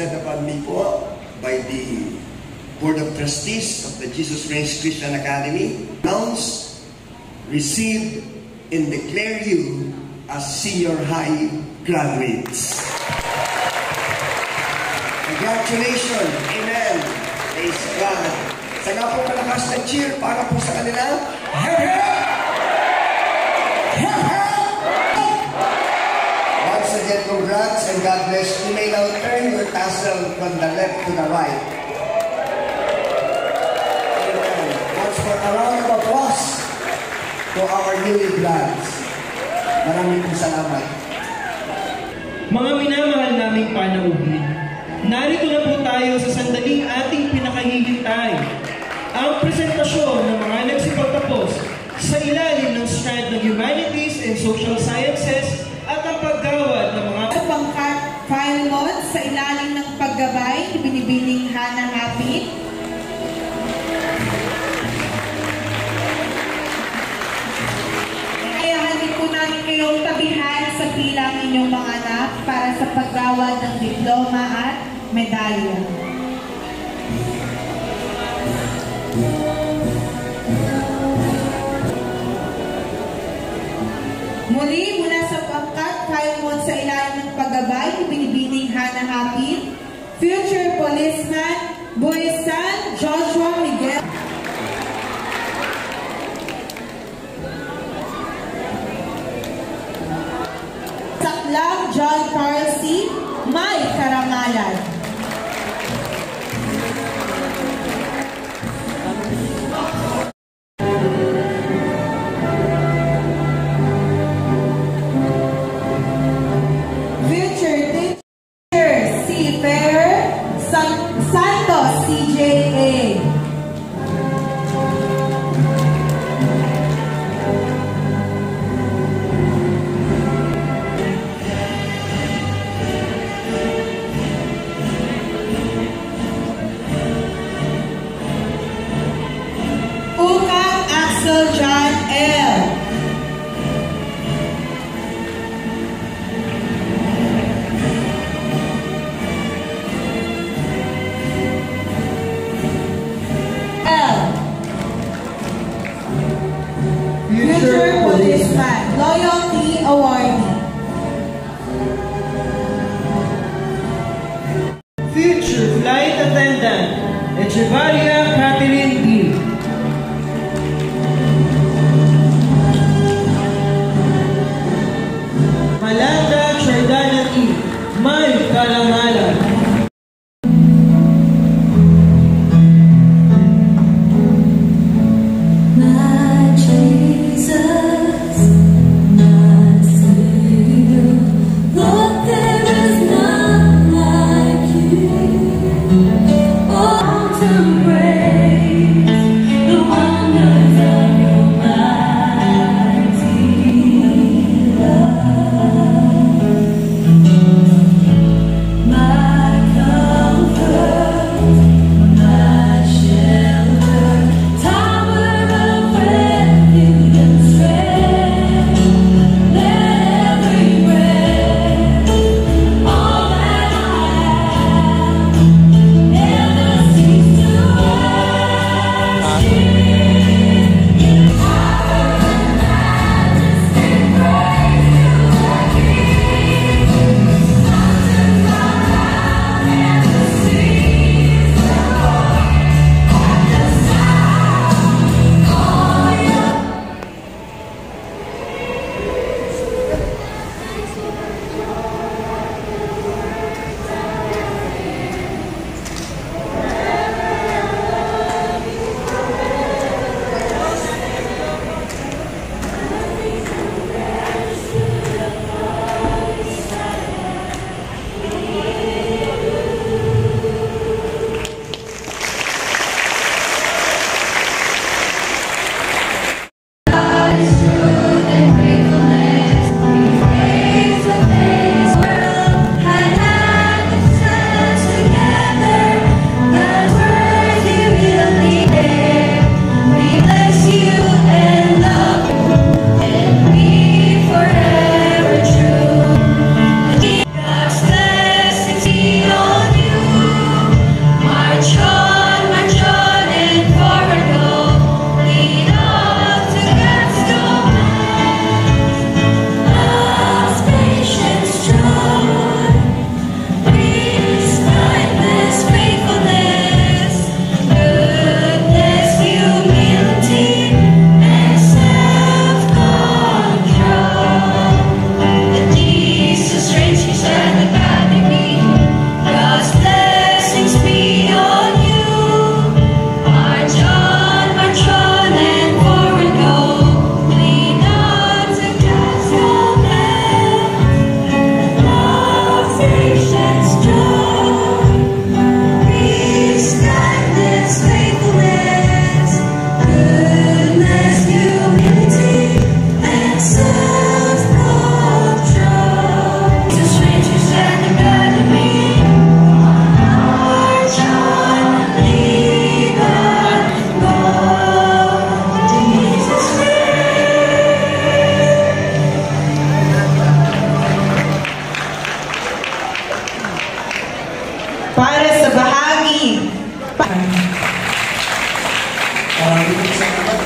vested upon me po by the Board of Trustees of the Jesus Reigns Christian Academy, announce, receive, and declare you as senior high graduates. Congratulations! Amen! Praise God! Sa nga po malakas na cheer para po sa kanila. Hip hip! Hip hip! Once again, congrats and God bless. You may now turn your tassel from the left to the right. Amen. Once for a round of applause to our newly grads. Maraming salamat. Mga minamahal naming panauhin, narito na po tayo sa sandaling ating pinakahihintay, ang presentasyon ng mga nagsipagtapos sa ilalim ng strand ng Humanities and Social Sciences at ang paggawad ng mga pangkat pilot sa ilalim ng paggabay ni Binibining Hana Happy. Ayahanin po namin kayong tabihan sa pilang inyong mga anak para sa paggawad ng diploma at medalya. Muli, mula sa pangkat pilot sa ilalim ng paggabay ni Binibining Hana Happy, future policeman Buisan Joshua Miguel. Saklang John Carl C. May karangalan. Future teacher C. Fair Santos CJA. Ukang Axel John L. Future Policeman Loyalty Awardee. future flight attendant Echevarria Catherine D. Malanda Chordana T. May karangalan. Embrace. naman